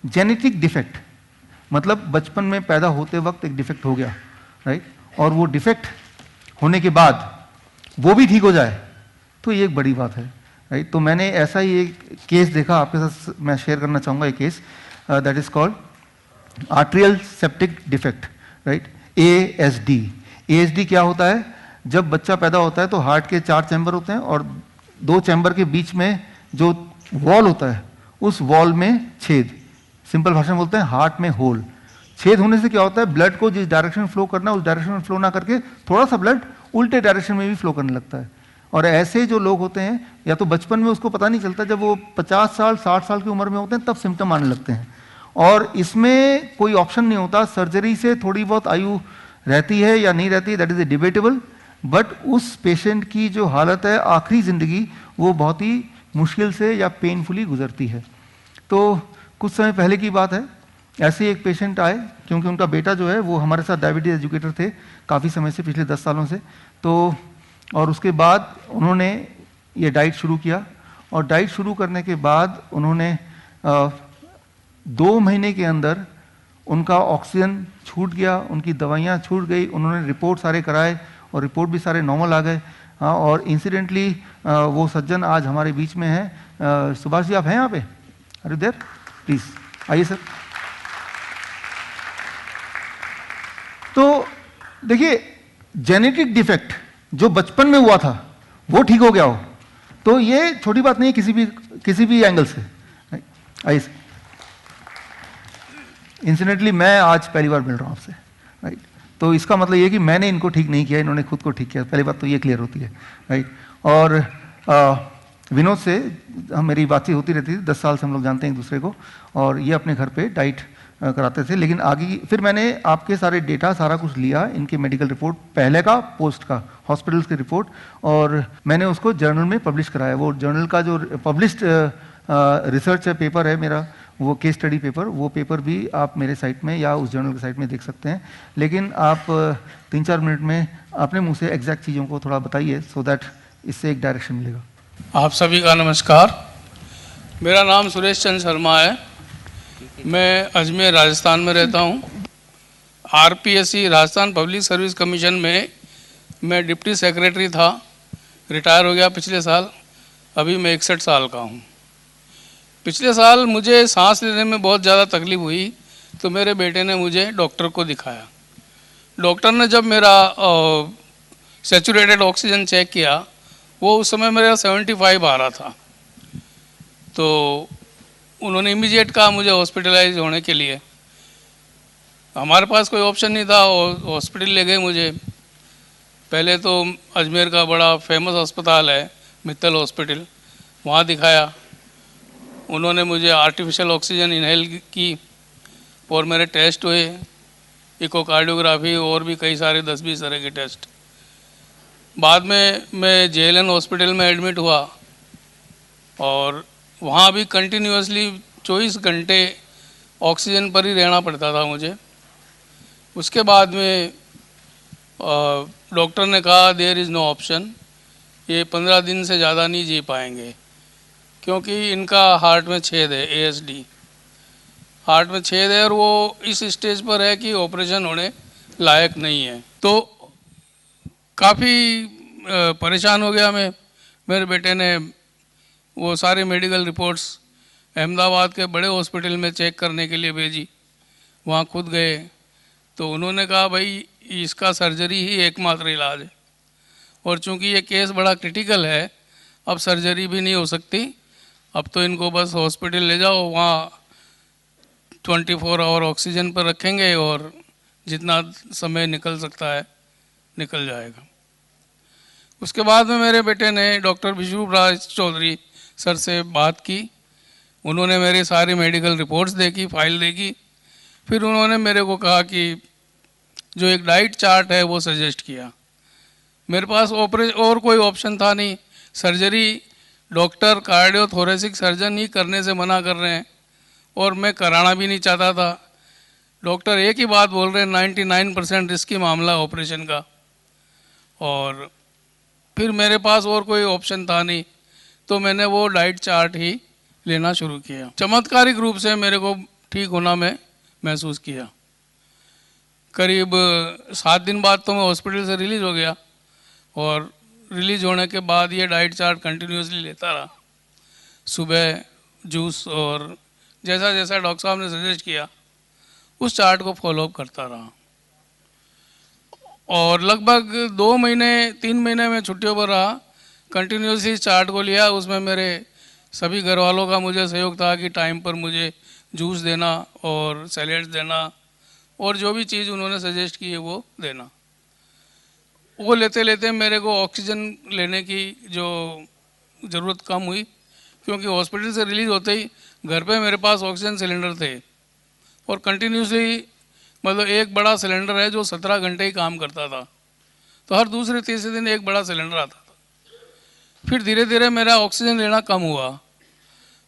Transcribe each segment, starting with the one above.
Genetic defect मतलब बचपन में पैदा होते वक्त एक डिफेक्ट हो गया, राइट, और वो डिफेक्ट होने के बाद वो भी ठीक हो जाए, तो ये एक बड़ी बात है, राइट। तो मैंने ऐसा ही एक केस देखा, आपके साथ मैं शेयर करना चाहूँगा एक case, that is called atrial septal defect, right, ASD। ASD क्या होता है? जब बच्चा पैदा होता है तो हार्ट के 4 चैम्बर होते हैं और 2 चैम्बर के बीच में जो वॉल होता है उस वॉल में छेद, सिंपल भाषा में बोलते हैं हार्ट में होल। छेद होने से क्या होता है, ब्लड को जिस डायरेक्शन में फ्लो करना है उस डायरेक्शन में फ्लो ना करके थोड़ा सा ब्लड उल्टे डायरेक्शन में भी फ्लो करने लगता है। और ऐसे जो लोग होते हैं या तो बचपन में उसको पता नहीं चलता, जब वो 50 साल 60 साल की उम्र में होते हैं तब सिम्टम आने लगते हैं। और इसमें कोई ऑप्शन नहीं होता, सर्जरी से थोड़ी बहुत आयु रहती है या नहीं रहती है, that is a debatable, but उस पेशेंट की जो हालत है आखिरी जिंदगी वो बहुत ही मुश्किल से या पेनफुली गुजरती है। तो कुछ समय पहले की बात है, ऐसे एक पेशेंट आए, क्योंकि उनका बेटा जो है वो हमारे साथ डायबिटीज एजुकेटर थे काफ़ी समय से, पिछले 10 सालों से। तो और उसके बाद उन्होंने ये डाइट शुरू किया, और डाइट शुरू करने के बाद उन्होंने 2 महीने के अंदर उनका ऑक्सीजन छूट गया, उनकी दवाइयाँ छूट गई, उन्होंने रिपोर्ट सारे कराए और रिपोर्ट भी सारे नॉर्मल आ गए। हाँ, और इंसिडेंटली वो सज्जन आज हमारे बीच में हैं। सुभाष जी, आप हैं यहाँ पे? अरे देर, प्लीज आइए सर। तो देखिए, जेनेटिक डिफेक्ट जो बचपन में हुआ था वो ठीक हो गया हो, तो ये छोटी बात नहीं है किसी भी एंगल से। आइए सर। इंसिडेंटली मैं आज पहली बार मिल रहा हूँ आपसे, राइट। तो इसका मतलब ये कि मैंने इनको ठीक नहीं किया, इन्होंने खुद को ठीक किया, पहली बात तो ये क्लियर होती है, राइट। और विनोद से मेरी बातचीत होती रहती थी, 10 साल से हम लोग जानते हैं एक दूसरे को, और ये अपने घर पे डाइट कराते थे। लेकिन आगे फिर मैंने आपके सारे डेटा सारा कुछ लिया, इनके मेडिकल रिपोर्ट, पहले का पोस्ट का हॉस्पिटल्स की रिपोर्ट, और मैंने उसको जर्नल में पब्लिश कराया। वो जर्नल का जो पब्लिश्ड रिसर्च पेपर है मेरा, वो केस स्टडी पेपर, वो पेपर भी आप मेरे साइट में या उस जर्नल की साइट में देख सकते हैं। लेकिन आप 3-4 मिनट में अपने मुंह से एग्जैक्ट चीज़ों को थोड़ा बताइए, सो दैट इससे एक डायरेक्शन मिलेगा। आप सभी का नमस्कार। मेरा नाम सुरेश चंद्र शर्मा है। मैं अजमेर राजस्थान में रहता हूँ। RPSC Rajasthan public service commission में मैं डिप्टी सेक्रेटरी था, रिटायर हो गया पिछले साल। अभी मैं 61 साल का हूँ। पिछले साल मुझे सांस लेने में बहुत ज़्यादा तकलीफ हुई, तो मेरे बेटे ने मुझे डॉक्टर को दिखाया। डॉक्टर ने जब मेरा सैचुरेटेड ऑक्सीजन चेक किया, वो उस समय मेरा 75 आ रहा था। तो उन्होंने इमीडिएट कहा मुझे हॉस्पिटलाइज होने के लिए। हमारे पास कोई ऑप्शन नहीं था, हॉस्पिटल ले गए मुझे। पहले तो अजमेर का बड़ा फेमस अस्पताल है मित्तल हॉस्पिटल, वहाँ दिखाया। उन्होंने मुझे आर्टिफिशियल ऑक्सीजन इनहेल की और मेरे टेस्ट हुए, इकोकार्डियोग्राफी और भी कई सारे 10-20 तरह के टेस्ट। बाद में मैं JLN हॉस्पिटल में एडमिट हुआ और वहाँ भी कंटिन्यूसली 24 घंटे ऑक्सीजन पर ही रहना पड़ता था मुझे। उसके बाद में डॉक्टर ने कहा देयर इज़ नो ऑप्शन, ये 15 दिन से ज़्यादा नहीं जी पाएंगे, क्योंकि इनका हार्ट में छेद है, ASD हार्ट में छेद है और वो इस स्टेज पर है कि ऑपरेशन होने लायक नहीं है। तो काफ़ी परेशान हो गया मैं। मेरे बेटे ने वो सारी मेडिकल रिपोर्ट्स अहमदाबाद के बड़े हॉस्पिटल में चेक करने के लिए भेजी। वहाँ खुद गए तो उन्होंने कहा भाई इसका सर्जरी ही एकमात्र इलाज है, और चूंकि ये केस बड़ा क्रिटिकल है अब सर्जरी भी नहीं हो सकती, अब तो इनको बस हॉस्पिटल ले जाओ, वहाँ 24 आवर ऑक्सीजन पर रखेंगे और जितना समय निकल सकता है निकल जाएगा। उसके बाद में मेरे बेटे ने डॉक्टर विष्णुराज चौधरी सर से बात की। उन्होंने मेरी सारी मेडिकल रिपोर्ट्स देखी, फाइल देखी। फिर उन्होंने मेरे को कहा कि जो एक डाइट चार्ट है वो सजेस्ट किया। मेरे पास और कोई ऑप्शन था नहीं। सर्जरी डॉक्टर कार्डियोथोरेसिक सर्जन ही करने से मना कर रहे हैं और मैं कराना भी नहीं चाहता था। डॉक्टर एक ही बात बोल रहे हैं 99% रिस्की मामला ऑपरेशन का, और फिर मेरे पास और कोई ऑप्शन था नहीं, तो मैंने वो डाइट चार्ट ही लेना शुरू किया। चमत्कारिक रूप से मेरे को ठीक होना मैं महसूस किया। करीब 7 दिन बाद तो मैं हॉस्पिटल से रिलीज़ हो गया, और रिलीज़ होने के बाद ये डाइट चार्ट कंटिन्यूसली लेता रहा। सुबह जूस और जैसा जैसा डॉक्टर साहब ने सजेस्ट किया उस चार्ट को फॉलोअप करता रहा, और लगभग 2 महीने 3 महीने में छुट्टियों पर रहा। कंटिन्यूसली चार्ट को लिया, उसमें मेरे सभी घर वालों का मुझे सहयोग था कि टाइम पर मुझे जूस देना और सैलेड्स देना और जो भी चीज़ उन्होंने सजेस्ट की है वो देना। वो लेते लेते मेरे को ऑक्सीजन लेने की जो ज़रूरत कम हुई, क्योंकि हॉस्पिटल से रिलीज़ होते ही घर पे मेरे पास ऑक्सीजन सिलेंडर थे, और कंटिन्यूसली मतलब एक बड़ा सिलेंडर है जो 17 घंटे ही काम करता था, तो हर दूसरे तीसरे दिन एक बड़ा सिलेंडर आता था। फिर धीरे धीरे मेरा ऑक्सीजन लेना कम हुआ,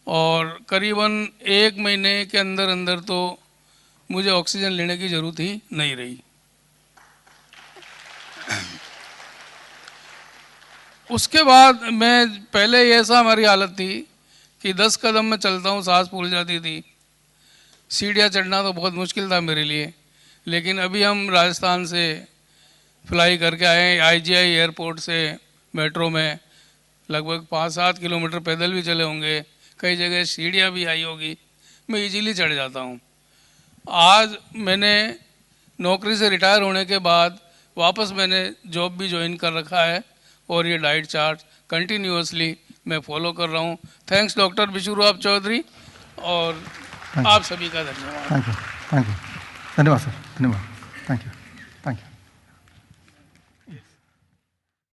और करीबन 1 महीने के अंदर अंदर तो मुझे ऑक्सीजन लेने की ज़रूरत ही नहीं रही। उसके बाद मैं पहले ऐसा हमारी हालत थी कि 10 कदम में चलता हूँ सांस फूल जाती थी, सीढ़ियाँ चढ़ना तो बहुत मुश्किल था मेरे लिए। लेकिन अभी हम राजस्थान से फ्लाई करके आए, IGI एयरपोर्ट से मेट्रो में लगभग 5-7 किलोमीटर पैदल भी चले होंगे, कई जगह सीढ़ियाँ भी आई होगी, मैं इजीली चढ़ जाता हूँ। आज मैंने नौकरी से रिटायर होने के बाद वापस मैंने जॉब भी ज्वाइन कर रखा है, और ये डाइट चार्ट कंटिन्यूअसली मैं फॉलो कर रहा हूँ। थैंक्स डॉक्टर बिशुराव चौधरी, और आप सभी का धन्यवाद। थैंक यू, धन्यवाद सर, धन्यवाद, थैंक यू।